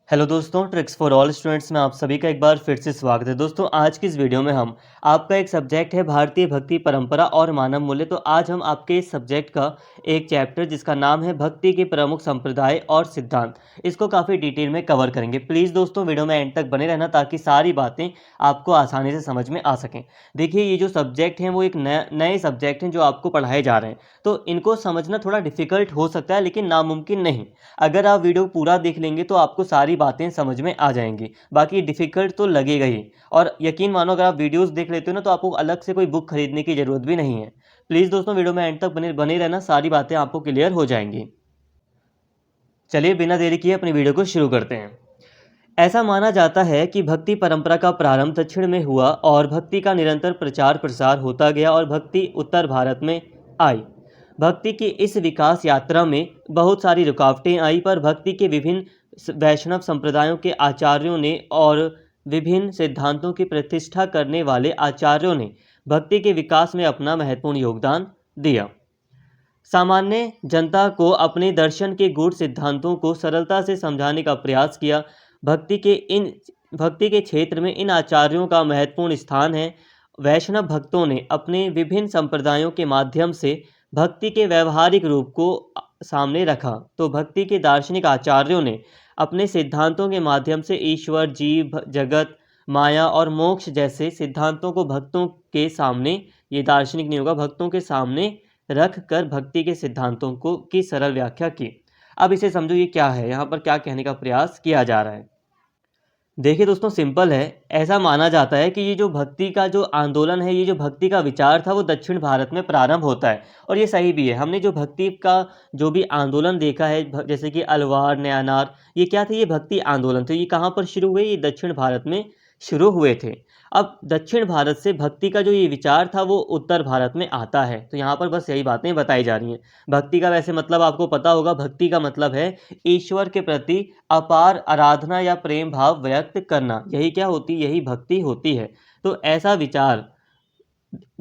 Hello दोस्तों, tricks for all students में आप सभी का एक बार फिर से स्वागत है। दोस्तों, आज की इस वीडियो में हम आपका एक सब्जेक्ट है भारतीय भक्ति परंपरा और मानव मूल्य। तो आज हम आपके इस सब्जेक्ट का एक चैप्टर जिसका नाम है भक्ति के प्रमुख संप्रदाय और सिद्धांत, इसको काफ़ी डिटेल में कवर करेंगे। प्लीज़ दोस्तों वीडियो में एंड तक बने रहना ताकि सारी बातें आपको आसानी से समझ में आ सकें। देखिए, ये जो सब्जेक्ट हैं वो एक नए सब्जेक्ट हैं जो आपको पढ़ाए जा रहे हैं, तो इनको समझना थोड़ा डिफ़िकल्ट हो सकता है लेकिन नामुमकिन नहीं। अगर आप वीडियो पूरा देख लेंगे तो आपको सारी बातें समझ में आ जाएंगी। बाकी डिफ़िकल्ट तो लगेगा ही, और यकीन मानो अगर आप वीडियोस देख लेते हो ना तो आपको अलग से कोई बुक खरीदने की ज़रूरत भी नहीं है। प्लीज़ दोस्तों वीडियो में एंड तक बने बने रहना, सारी बातें आपको क्लियर हो जाएंगी। चलिए बिना देरी किए अपनी वीडियो को शुरू करते हैं। ऐसा माना जाता है कि भक्ति परंपरा का प्रारंभ दक्षिण में हुआ और भक्ति का निरंतर प्रचार प्रसार होता गया और भक्ति उत्तर भारत में आई। भक्ति की इस विकास यात्रा में बहुत सारी रुकावटें आई, पर भक्ति के विभिन्न वैष्णव संप्रदायों के आचार्यों ने और विभिन्न सिद्धांतों की प्रतिष्ठा करने वाले आचार्यों ने भक्ति के विकास में अपना महत्वपूर्ण योगदान दिया। सामान्य जनता को अपने दर्शन के गूढ़ सिद्धांतों को सरलता से समझाने का प्रयास किया। भक्ति के क्षेत्र में इन आचार्यों का महत्वपूर्ण स्थान है। वैष्णव भक्तों ने अपने विभिन्न संप्रदायों के माध्यम से भक्ति के व्यवहारिक रूप को सामने रखा। तो भक्ति के दार्शनिक आचार्यों ने अपने सिद्धांतों के माध्यम से ईश्वर, जीव, जगत, माया और मोक्ष जैसे सिद्धांतों को भक्तों के सामने, ये दार्शनिक नहीं होगा, भक्तों के सामने रख कर भक्ति के सिद्धांतों को की सरल व्याख्या की। अब इसे समझो, ये क्या है, यहाँ पर क्या कहने का प्रयास किया जा रहा है। देखिए दोस्तों, सिंपल है। ऐसा माना जाता है कि ये जो भक्ति का जो आंदोलन है, ये जो भक्ति का विचार था वो दक्षिण भारत में प्रारंभ होता है, और ये सही भी है। हमने जो भक्ति का जो भी आंदोलन देखा है, जैसे कि अलवार, नयानार, ये क्या थे? ये भक्ति आंदोलन थे। ये कहाँ पर शुरू हुए? ये दक्षिण भारत में शुरू हुए थे। अब दक्षिण भारत से भक्ति का जो ये विचार था वो उत्तर भारत में आता है। तो यहाँ पर बस यही बातें बताई जा रही हैं। भक्ति का वैसे मतलब आपको पता होगा, भक्ति का मतलब है ईश्वर के प्रति अपार आराधना या प्रेम भाव व्यक्त करना। यही क्या होती? यही भक्ति होती है। तो ऐसा विचार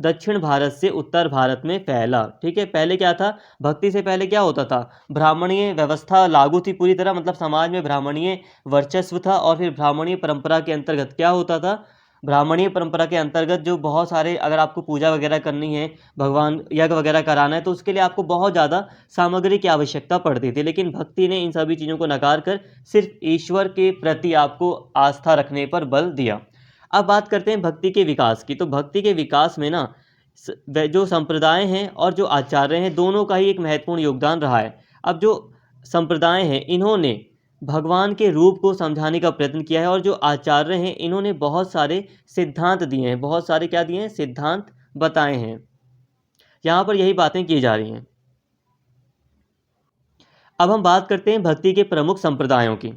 दक्षिण भारत से उत्तर भारत में फैला। ठीक है, पहले क्या था? भक्ति से पहले क्या होता था? ब्राह्मणीय व्यवस्था लागू थी पूरी तरह, मतलब समाज में ब्राह्मणीय वर्चस्व था। और फिर ब्राह्मणीय परंपरा के अंतर्गत क्या होता था? ब्राह्मणीय परंपरा के अंतर्गत जो बहुत सारे, अगर आपको पूजा वगैरह करनी है, भगवान यज्ञ वगैरह कराना है, तो उसके लिए आपको बहुत ज़्यादा सामग्री की आवश्यकता पड़ती थी। लेकिन भक्ति ने इन सभी चीज़ों को नकार कर सिर्फ ईश्वर के प्रति आपको आस्था रखने पर बल दिया। अब बात करते हैं भक्ति के विकास की। तो भक्ति के विकास में ना जो संप्रदाय हैं और जो आचार्य हैं, दोनों का ही एक महत्वपूर्ण योगदान रहा है। अब जो संप्रदाय हैं, इन्होंने भगवान के रूप को समझाने का प्रयत्न किया है, और जो आचार्य हैं, इन्होंने बहुत सारे सिद्धांत दिए हैं। बहुत सारे क्या दिए हैं? सिद्धांत बताए हैं। यहाँ पर यही बातें की जा रही हैं। अब हम बात करते हैं भक्ति के प्रमुख संप्रदायों की।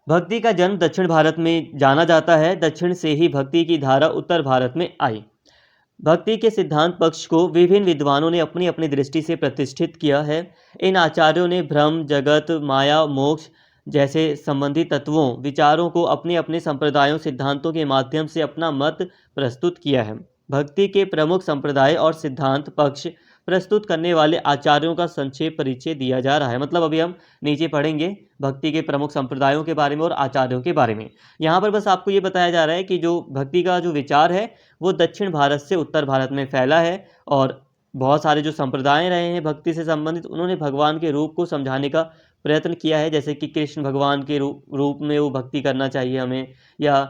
भक्ति का जन्म दक्षिण भारत में जाना जाता है। दक्षिण से ही भक्ति की धारा उत्तर भारत में आई। भक्ति के सिद्धांत पक्ष को विभिन्न विद्वानों ने अपनी अपनी दृष्टि से प्रतिष्ठित किया है। इन आचार्यों ने ब्रह्म, जगत, माया, मोक्ष जैसे संबंधित तत्वों, विचारों को अपने अपने संप्रदायों, सिद्धांतों के माध्यम से अपना मत प्रस्तुत किया है। भक्ति के प्रमुख संप्रदाय और सिद्धांत पक्ष प्रस्तुत करने वाले आचार्यों का संक्षेप परिचय दिया जा रहा है। मतलब अभी हम नीचे पढ़ेंगे भक्ति के प्रमुख संप्रदायों के बारे में और आचार्यों के बारे में। यहाँ पर बस आपको ये बताया जा रहा है कि जो भक्ति का जो विचार है वो दक्षिण भारत से उत्तर भारत में फैला है, और बहुत सारे जो संप्रदाय रहे हैं भक्ति से संबंधित, उन्होंने भगवान के रूप को समझाने का प्रयत्न किया है। जैसे कि कृष्ण भगवान के रूप में वो भक्ति करना चाहिए हमें, या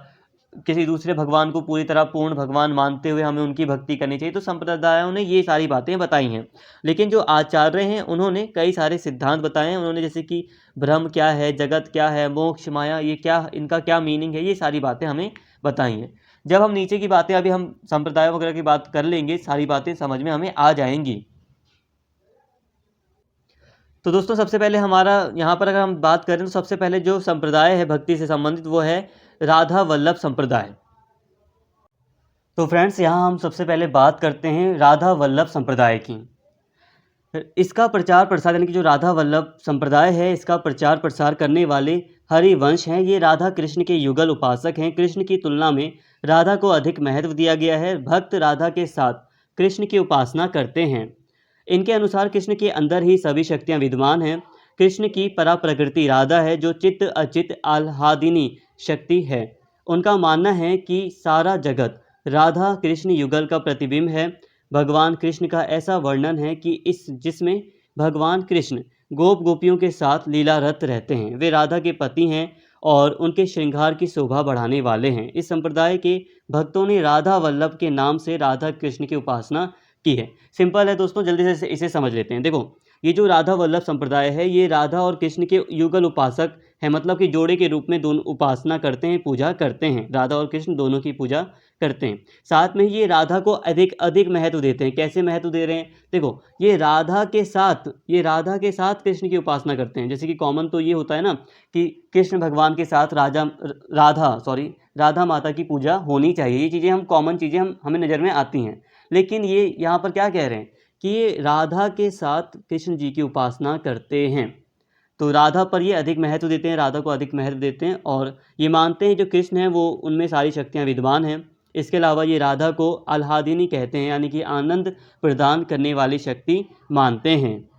किसी दूसरे भगवान को पूरी तरह पूर्ण भगवान मानते हुए हमें उनकी भक्ति करनी चाहिए। तो संप्रदायों ने ये सारी बातें बताई हैं। लेकिन जो आचार्य हैं, उन्होंने कई सारे सिद्धांत बताए हैं। उन्होंने जैसे कि ब्रह्म क्या है, जगत क्या है, मोक्ष, माया, ये क्या, इनका क्या मीनिंग है, ये सारी बातें हमें बताई हैं। जब हम नीचे की बातें, अभी हम संप्रदाय वगैरह की बात कर लेंगे, सारी बातें समझ में हमें आ जाएंगी। तो दोस्तों, सबसे पहले हमारा यहाँ पर अगर हम बात करें तो सबसे पहले जो संप्रदाय है भक्ति से संबंधित वो है राधा वल्लभ संप्रदाय। तो फ्रेंड्स, यहाँ हम सबसे पहले बात करते हैं राधा वल्लभ संप्रदाय की। इसका प्रचार प्रसार, यानी कि जो राधा वल्लभ संप्रदाय है, इसका प्रचार प्रसार करने वाले हरिवंश हैं। ये राधा कृष्ण के युगल उपासक हैं। कृष्ण की तुलना में राधा को अधिक महत्व दिया गया है। भक्त राधा के साथ कृष्ण की उपासना करते हैं। इनके अनुसार कृष्ण के अंदर ही सभी शक्तियाँ विद्यमान हैं। कृष्ण की परा प्रकृति राधा है, जो चित्त अचित आह्लादिनी शक्ति है। उनका मानना है कि सारा जगत राधा कृष्ण युगल का प्रतिबिंब है। भगवान कृष्ण का ऐसा वर्णन है कि जिसमें भगवान कृष्ण गोप गोपियों के साथ लीलारत रहते हैं। वे राधा के पति हैं और उनके श्रृंगार की शोभा बढ़ाने वाले हैं। इस संप्रदाय के भक्तों ने राधा वल्लभ के नाम से राधा कृष्ण की उपासना की है। सिंपल है दोस्तों, जल्दी से इसे समझ लेते हैं। देखो, ये जो राधा वल्लभ संप्रदाय है, ये राधा और कृष्ण के युगल उपासक है, मतलब कि जोड़े के रूप में दोनों उपासना करते हैं, पूजा करते हैं। राधा और कृष्ण दोनों की पूजा करते हैं। साथ में ये राधा को अधिक अधिक महत्व देते हैं। कैसे महत्व दे रहे हैं? देखो, ये राधा के साथ कृष्ण की उपासना करते हैं। जैसे कि कॉमन तो ये होता है ना कि कृष्ण भगवान के साथ राधा माता की पूजा होनी चाहिए। ये चीज़ें हम कॉमन चीज़ें हमें नज़र में आती हैं। लेकिन ये यहाँ पर क्या कह रहे हैं कि ये राधा के साथ कृष्ण जी की उपासना करते हैं। तो राधा पर ये अधिक महत्व देते हैं, राधा को अधिक महत्व देते हैं और ये मानते हैं जो कृष्ण हैं वो उनमें सारी शक्तियाँ विद्यमान हैं। इसके अलावा ये राधा को आह्लादिनी कहते हैं, यानी कि आनंद प्रदान करने वाली शक्ति मानते हैं।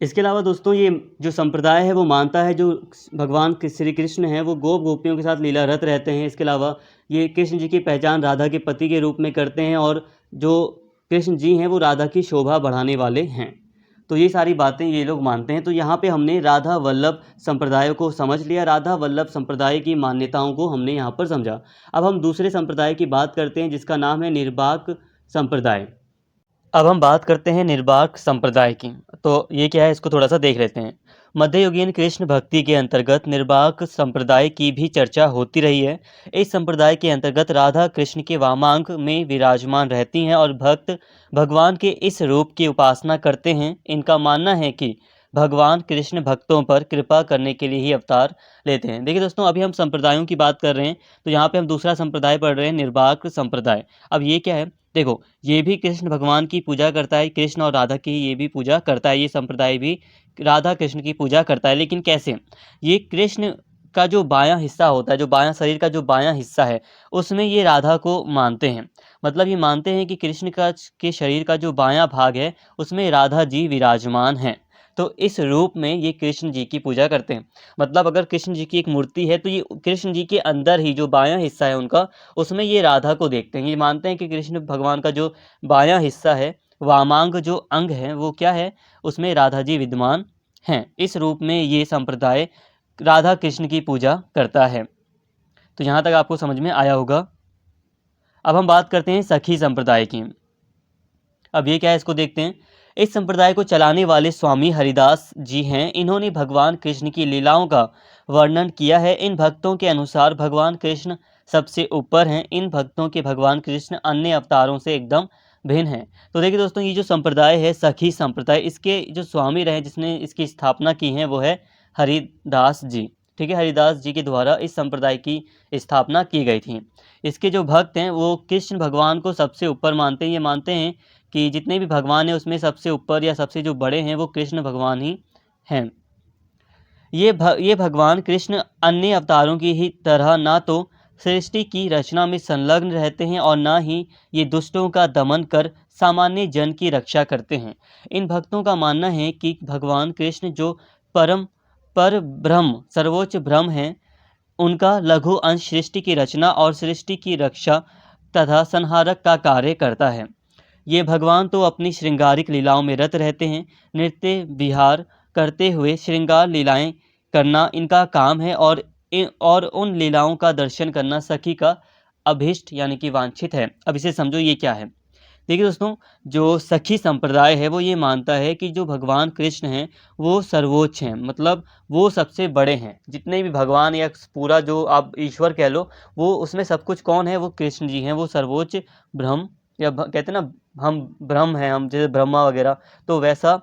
इसके अलावा दोस्तों, ये जो संप्रदाय है वो मानता है जो भगवान श्री कृष्ण हैं वो गोप गोपियों के साथ लीलारत रहते हैं। इसके अलावा ये कृष्ण जी की पहचान राधा के पति के रूप में करते हैं और जो कृष्ण जी हैं वो राधा की शोभा बढ़ाने वाले हैं। तो ये सारी बातें ये लोग मानते हैं। तो यहाँ पे हमने राधा वल्लभ संप्रदाय को समझ लिया, राधा वल्लभ संप्रदाय की मान्यताओं को हमने यहाँ पर समझा। अब हम दूसरे संप्रदाय की बात करते हैं जिसका नाम है निर्बाक संप्रदाय। अब हम बात करते हैं निर्बाक संप्रदाय की। तो ये क्या है, इसको थोड़ा सा देख लेते हैं। मध्ययुगीन कृष्ण भक्ति के अंतर्गत निर्बाक संप्रदाय की भी चर्चा होती रही है। इस संप्रदाय के अंतर्गत राधा कृष्ण के वामांग में विराजमान रहती हैं और भक्त भगवान के इस रूप की उपासना करते हैं। इनका मानना है कि भगवान कृष्ण भक्तों पर कृपा करने के लिए ही अवतार लेते हैं। देखिए दोस्तों, अभी हम संप्रदायों की बात कर रहे हैं, तो यहाँ पे हम दूसरा संप्रदाय पढ़ रहे हैं, निर्बाक संप्रदाय। अब ये क्या है? देखो, ये भी कृष्ण भगवान की पूजा करता है, कृष्ण और राधा की ये भी पूजा करता है। ये संप्रदाय भी राधा कृष्ण की पूजा करता है। लेकिन कैसे? ये कृष्ण का जो बायां हिस्सा होता है, जो बायां शरीर का जो बायां हिस्सा है, उसमें ये राधा को मानते हैं। मतलब ये मानते हैं कि कृष्ण के शरीर का जो बायां भाग है उसमें राधा जी विराजमान हैं। तो इस रूप में ये कृष्ण जी की पूजा करते हैं। मतलब अगर कृष्ण जी की एक मूर्ति है तो ये कृष्ण जी के अंदर ही जो बायां हिस्सा है उनका, उसमें ये राधा को देखते हैं। ये मानते हैं कि कृष्ण भगवान का जो बायां हिस्सा है, वामांग जो अंग है, वो क्या है, उसमें राधा जी विद्यमान हैं। इस रूप में ये संप्रदाय राधा कृष्ण की पूजा करता है। तो यहाँ तक आपको समझ में आया होगा। अब हम बात करते हैं सखी संप्रदाय की। अब ये क्या है, इसको देखते हैं। इस संप्रदाय को चलाने वाले स्वामी हरिदास जी हैं। इन्होंने भगवान कृष्ण की लीलाओं का वर्णन किया है। इन भक्तों के अनुसार भगवान कृष्ण सबसे ऊपर हैं। इन भक्तों के भगवान कृष्ण अन्य अवतारों से एकदम भिन्न हैं। तो देखिए दोस्तों, ये जो संप्रदाय है सखी संप्रदाय, इसके जो स्वामी रहे, जिसने इसकी स्थापना की है, वो है हरिदास जी। ठीक है, हरिदास जी के द्वारा इस संप्रदाय की स्थापना की गई थी। इसके जो भक्त हैं वो कृष्ण भगवान को सबसे ऊपर मानते हैं। ये मानते हैं कि जितने भी भगवान हैं उसमें सबसे ऊपर या सबसे जो बड़े हैं वो कृष्ण भगवान ही हैं। ये भगवान कृष्ण अन्य अवतारों की ही तरह ना तो सृष्टि की रचना में संलग्न रहते हैं और ना ही ये दुष्टों का दमन कर सामान्य जन की रक्षा करते हैं। इन भक्तों का मानना है कि भगवान कृष्ण जो पर ब्रह्म सर्वोच्च ब्रह्म हैं, उनका लघु अंश सृष्टि की रचना और सृष्टि की रक्षा तथा संहारक का कार्य करता है। ये भगवान तो अपनी श्रृंगारिक लीलाओं में रत रहते हैं। नृत्य विहार करते हुए श्रृंगार लीलाएं करना इनका काम है और उन लीलाओं का दर्शन करना सखी का अभिष्ट यानी कि वांछित है। अब इसे समझो, ये क्या है। देखिए दोस्तों, जो सखी संप्रदाय है वो ये मानता है कि जो भगवान कृष्ण हैं वो सर्वोच्च हैं, मतलब वो सबसे बड़े हैं। जितने भी भगवान या पूरा जो आप ईश्वर कह लो, वो उसमें सब कुछ कौन है, वो कृष्ण जी हैं। वो सर्वोच्च ब्रह्म या कहते हैं ना, हम ब्रह्म हैं, हम जैसे ब्रह्मा वगैरह, तो वैसा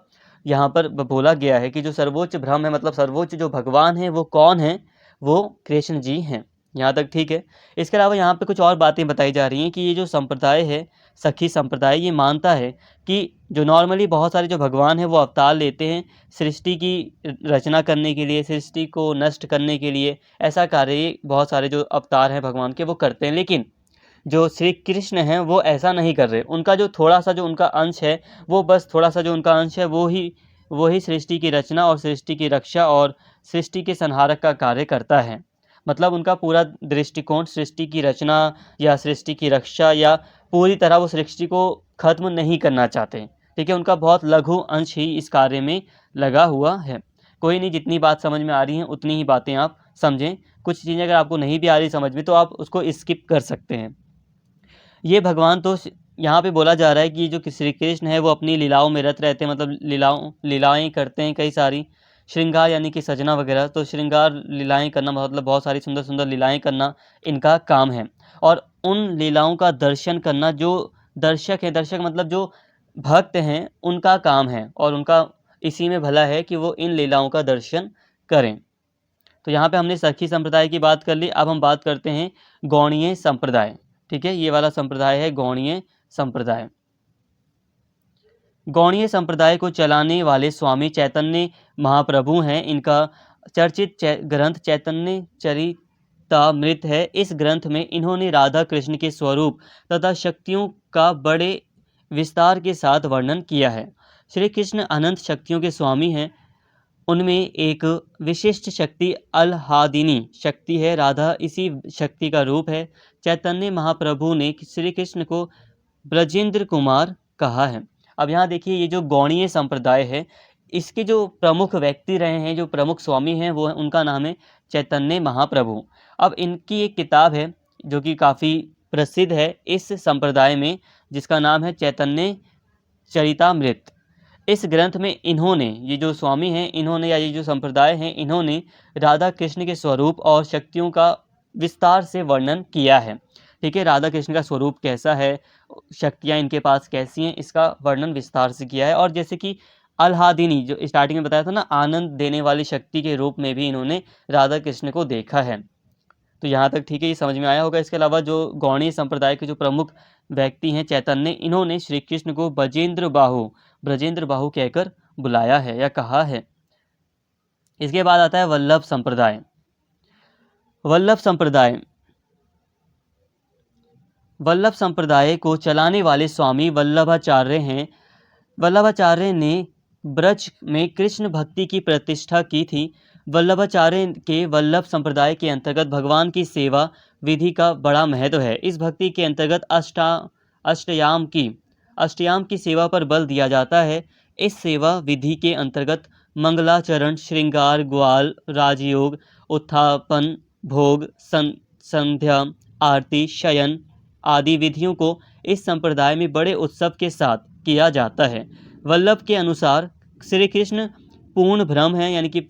यहाँ पर बोला गया है कि जो सर्वोच्च ब्रह्म है, मतलब सर्वोच्च जो भगवान है वो कौन है, वो कृष्ण जी हैं। यहाँ तक ठीक है। इसके अलावा यहाँ पे कुछ और बातें बताई जा रही हैं कि ये जो संप्रदाय है सखी संप्रदाय, ये मानता है कि जो नॉर्मली बहुत सारे जो भगवान हैं वो अवतार लेते हैं सृष्टि की रचना करने के लिए, सृष्टि को नष्ट करने के लिए। ऐसा कार्य बहुत सारे जो अवतार हैं भगवान के वो करते हैं। लेकिन जो श्री कृष्ण हैं वो ऐसा नहीं कर रहे। उनका जो थोड़ा सा जो उनका अंश है, वो बस थोड़ा सा जो उनका अंश है वो ही सृष्टि की रचना और सृष्टि की रक्षा और सृष्टि के संहारक का कार्य करता है। मतलब उनका पूरा दृष्टिकोण सृष्टि की रचना या सृष्टि की रक्षा या पूरी तरह वो सृष्टि को खत्म नहीं करना चाहते। ठीक है, उनका बहुत लघु अंश ही इस कार्य में लगा हुआ है। कोई नहीं, जितनी बात समझ में आ रही है उतनी ही बातें आप समझें। कुछ चीज़ें अगर आपको नहीं भी आ रही समझ में तो आप उसको स्किप कर सकते हैं। ये भगवान तो यहाँ पे बोला जा रहा है कि जो श्री कृष्ण है वो अपनी लीलाओं में रत रहते हैं, मतलब लीलाएं करते हैं कई सारी। श्रृंगार यानी कि सजना वगैरह, तो श्रृंगार लीलाएं करना मतलब बहुत सारी सुंदर सुंदर लीलाएं करना इनका काम है। और उन लीलाओं का दर्शन करना जो दर्शक है, दर्शक मतलब जो भक्त हैं, उनका काम है और उनका इसी में भला है कि वो इन लीलाओं का दर्शन करें। तो यहाँ पे हमने सखी संप्रदाय की बात कर ली। अब हम बात करते हैं गौड़ीय संप्रदाय। ठीक है, ये वाला संप्रदाय है गौड़ीय संप्रदाय। गौड़ीय संप्रदाय को चलाने वाले स्वामी चैतन्य महाप्रभु हैं। इनका चर्चित ग्रंथ चैतन्य चरितामृत है। इस ग्रंथ में इन्होंने राधा कृष्ण के स्वरूप तथा शक्तियों का बड़े विस्तार के साथ वर्णन किया है। श्री कृष्ण अनंत शक्तियों के स्वामी हैं। उनमें एक विशिष्ट शक्ति अल्हादिनी शक्ति है। राधा इसी शक्ति का रूप है। चैतन्य महाप्रभु ने श्री कृष्ण को ब्रजेंद्र कुमार कहा है। अब यहाँ देखिए, ये जो गौड़ीय संप्रदाय है, इसके जो प्रमुख व्यक्ति रहे हैं, जो प्रमुख स्वामी हैं, वो उनका नाम है चैतन्य महाप्रभु। अब इनकी एक किताब है जो कि काफ़ी प्रसिद्ध है इस संप्रदाय में, जिसका नाम है चैतन्य चरितामृत। इस ग्रंथ में इन्होंने, ये जो स्वामी हैं इन्होंने, या ये जो संप्रदाय हैं, इन्होंने राधा कृष्ण के स्वरूप और शक्तियों का विस्तार से वर्णन किया है। ठीक है, राधा कृष्ण का स्वरूप कैसा है, शक्तियाँ इनके पास कैसी हैं, इसका वर्णन विस्तार से किया है। और जैसे कि अल्हादिनी, जो स्टार्टिंग में बताया था ना, आनंद देने वाली शक्ति के रूप में भी इन्होंने राधा कृष्ण को देखा है। तो यहाँ तक ठीक है, ये समझ में आया होगा। इसके अलावा जो गौड़ीय संप्रदाय के जो प्रमुख व्यक्ति हैं चैतन्य, इन्होंने श्री कृष्ण को ब्रजेंद्र बाहु कहकर बुलाया है या कहा है। इसके बाद आता है वल्लभ संप्रदाय। वल्लभ संप्रदाय को चलाने वाले स्वामी वल्लभाचार्य हैं। वल्लभाचार्य ने ब्रज में कृष्ण भक्ति की प्रतिष्ठा की थी। वल्लभाचार्य के वल्लभ संप्रदाय के अंतर्गत भगवान की सेवा विधि का बड़ा महत्व है। इस भक्ति के अंतर्गत अष्टयाम की सेवा पर बल दिया जाता है। इस सेवा विधि के अंतर्गत मंगलाचरण, श्रृंगार, ग्वाल, राजयोग, उत्थापन, भोग, संध्या, आरती, शयन आदि विधियों को इस संप्रदाय में बड़े उत्सव के साथ किया जाता है। वल्लभ के अनुसार श्री कृष्ण पूर्ण ब्रह्म हैं, यानी कि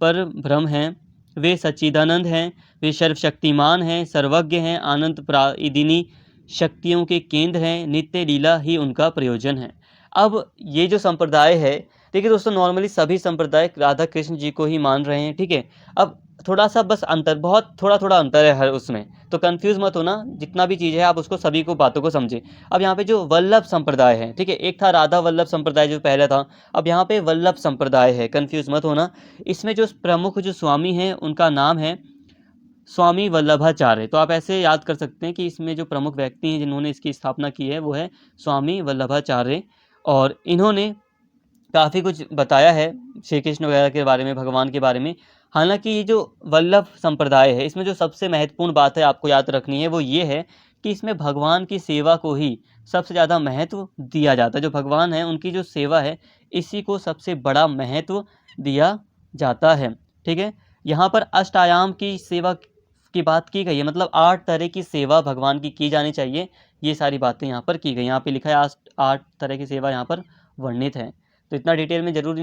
पर ब्रह्म हैं। वे सच्चिदानंद हैं, वे सर्वशक्तिमान हैं, सर्वज्ञ हैं, आनंद प्रादिनी शक्तियों के केंद्र हैं। नित्य लीला ही उनका प्रयोजन है। अब ये जो संप्रदाय है, देखिए दोस्तों, नॉर्मली सभी संप्रदाय राधा कृष्ण जी को ही मान रहे हैं। ठीक है, अब थोड़ा सा बस अंतर, बहुत थोड़ा थोड़ा अंतर है हर उसमें, तो कंफ्यूज मत होना। जितना भी चीज़ है आप उसको सभी को बातों को समझें। अब यहाँ पे जो वल्लभ संप्रदाय है, ठीक है, एक था राधा वल्लभ संप्रदाय जो पहले था, अब यहाँ पे वल्लभ संप्रदाय है, कंफ्यूज मत होना। इसमें जो प्रमुख जो स्वामी हैं उनका नाम है स्वामी वल्लभाचार्य। तो आप ऐसे याद कर सकते हैं कि इसमें जो प्रमुख व्यक्ति हैं जिन्होंने इसकी स्थापना की है वो है स्वामी वल्लभाचार्य। और इन्होंने काफ़ी कुछ बताया है श्री कृष्ण वगैरह के बारे में, भगवान के बारे में। हालांकि ये जो वल्लभ संप्रदाय है, इसमें जो सबसे महत्वपूर्ण बात है आपको याद रखनी है वो ये है कि इसमें भगवान की सेवा को ही सबसे ज़्यादा महत्व दिया जाता है। जो भगवान है उनकी जो सेवा है, इसी को सबसे बड़ा महत्व दिया जाता है। ठीक है, यहाँ पर अष्टायाम की सेवा की बात की गई है, मतलब 8 तरह की सेवा भगवान की जानी चाहिए। ये सारी बातें यहाँ पर की गई, यहाँ पे लिखा है 8 तरह की सेवा यहाँ पर वर्णित है। तो इतना डिटेल में जरूरी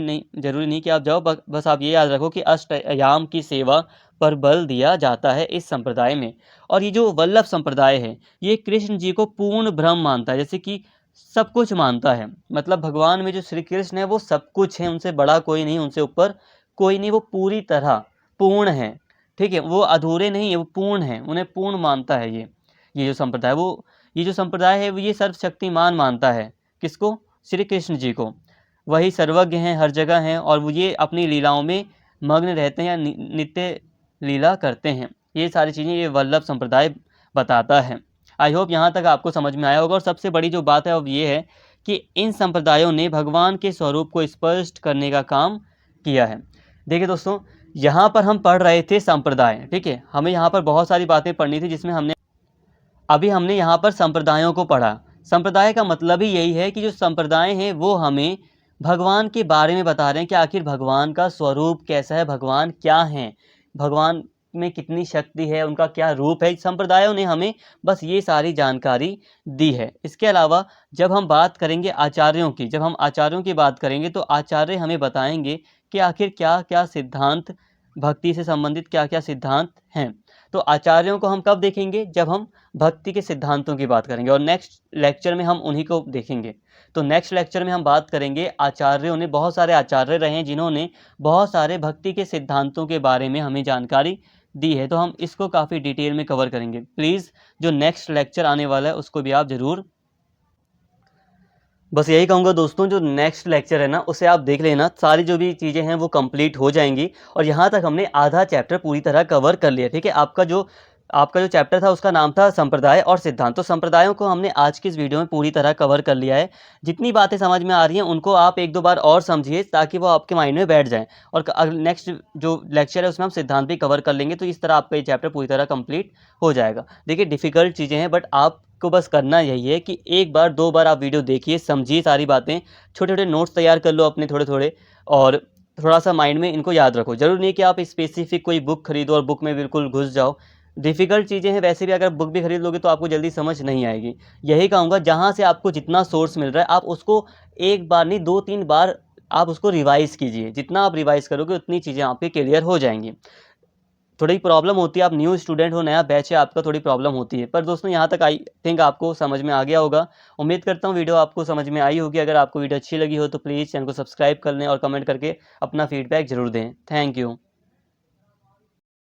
नहीं कि आप जाओ, बस आप ये याद रखो कि अष्टयाम की सेवा पर बल दिया जाता है इस संप्रदाय में। और ये जो वल्लभ संप्रदाय है, ये कृष्ण जी को पूर्ण ब्रह्म मानता है, जैसे कि सब कुछ मानता है। मतलब भगवान में जो श्री कृष्ण है वो सब कुछ है, उनसे बड़ा कोई नहीं, उनसे ऊपर कोई नहीं, वो पूरी तरह पूर्ण है। ठीक है, वो अधूरे नहीं है, वो पूर्ण है, उन्हें पूर्ण मानता है। ये जो संप्रदाय ये जो संप्रदाय है वो ये सर्वशक्तिमान मानता है। किसको? श्री कृष्ण जी को। वही सर्वज्ञ हैं, हर जगह हैं, और वो ये अपनी लीलाओं में मग्न रहते हैं या नित्य लीला करते हैं। ये सारी चीज़ें ये वल्लभ संप्रदाय बताता है। आई होप यहाँ तक आपको समझ में आया होगा। और सबसे बड़ी जो बात है अब ये है कि इन संप्रदायों ने भगवान के स्वरूप को स्पष्ट करने का काम किया है। देखिए दोस्तों, यहाँ पर हम पढ़ रहे थे संप्रदाय, ठीक है। हमें यहाँ पर बहुत सारी बातें पढ़नी थी, जिसमें हमने यहाँ पर संप्रदायों को पढ़ा। संप्रदाय का मतलब ही यही है कि जो संप्रदाय हैं वो हमें भगवान के बारे में बता रहे हैं कि आखिर भगवान का स्वरूप कैसा है, भगवान क्या है, भगवान में कितनी शक्ति है, उनका क्या रूप है। संप्रदायों ने हमें बस ये सारी जानकारी दी है। इसके अलावा जब हम बात करेंगे आचार्यों की, जब हम आचार्यों की बात करेंगे तो आचार्य हमें बताएंगे कि आखिर क्या क्या सिद्धांत, भक्ति से संबंधित क्या क्या सिद्धांत हैं। तो आचार्यों को हम कब देखेंगे? जब हम भक्ति के सिद्धांतों की बात करेंगे, और नेक्स्ट लेक्चर में हम उन्हीं को देखेंगे। तो नेक्स्ट लेक्चर में हम बात करेंगे आचार्यों ने, बहुत सारे आचार्य रहे हैं जिन्होंने बहुत सारे भक्ति के सिद्धांतों के बारे में हमें जानकारी दी है। तो हम इसको काफ़ी डिटेल में कवर करेंगे। प्लीज़ जो नेक्स्ट लेक्चर आने वाला है उसको भी आप ज़रूर, बस यही कहूँगा दोस्तों, जो नेक्स्ट लेक्चर है ना उसे आप देख लेना, सारी जो भी चीज़ें हैं वो कंप्लीट हो जाएंगी। और यहाँ तक हमने आधा चैप्टर पूरी तरह कवर कर लिया, ठीक है। आपका जो चैप्टर था उसका नाम था संप्रदाय और सिद्धांत। तो संप्रदायों को हमने आज की इस वीडियो में पूरी तरह कवर कर लिया है। जितनी बातें समझ में आ रही हैं उनको आप एक दो बार और समझिए ताकि वो आपके माइंड में बैठ जाएं। और नेक्स्ट जो लेक्चर है उसमें हम सिद्धांत भी कवर कर लेंगे। तो इस तरह आपका ये चैप्टर पूरी तरह कंप्लीट हो जाएगा। देखिए, डिफ़िकल्ट चीज़ें हैं, बट आपको बस करना यही है कि एक बार दो बार आप वीडियो देखिए, समझिए सारी बातें, छोटे छोटे नोट्स तैयार कर लो अपने थोड़े थोड़े, और थोड़ा सा माइंड में इनको याद रखो। ज़रूर नहीं कि आप स्पेसिफिक कोई बुक खरीदो और बुक में बिल्कुल घुस जाओ। डिफ़िकल्ट चीज़ें हैं, वैसे भी अगर बुक भी खरीद लोगे तो आपको जल्दी समझ नहीं आएगी। यही कहूँगा, जहाँ से आपको जितना सोर्स मिल रहा है आप उसको एक बार नहीं 2-3 बार आप उसको रिवाइज़ कीजिए। जितना आप रिवाइज़ करोगे उतनी चीज़ें आपकी क्लियर हो जाएँगी। थोड़ी प्रॉब्लम होती है, आप न्यू स्टूडेंट हो, नया बैच है आपका, थोड़ी प्रॉब्लम होती है। पर दोस्तों यहाँ तक आई थिंक आपको समझ में आ गया होगा। उम्मीद करता हूँ वीडियो आपको समझ में आई होगी। अगर आपको वीडियो अच्छी लगी हो तो प्लीज़ चैनल को सब्सक्राइब कर लें और कमेंट करके अपना फीडबैक ज़रूर दें। Thank you.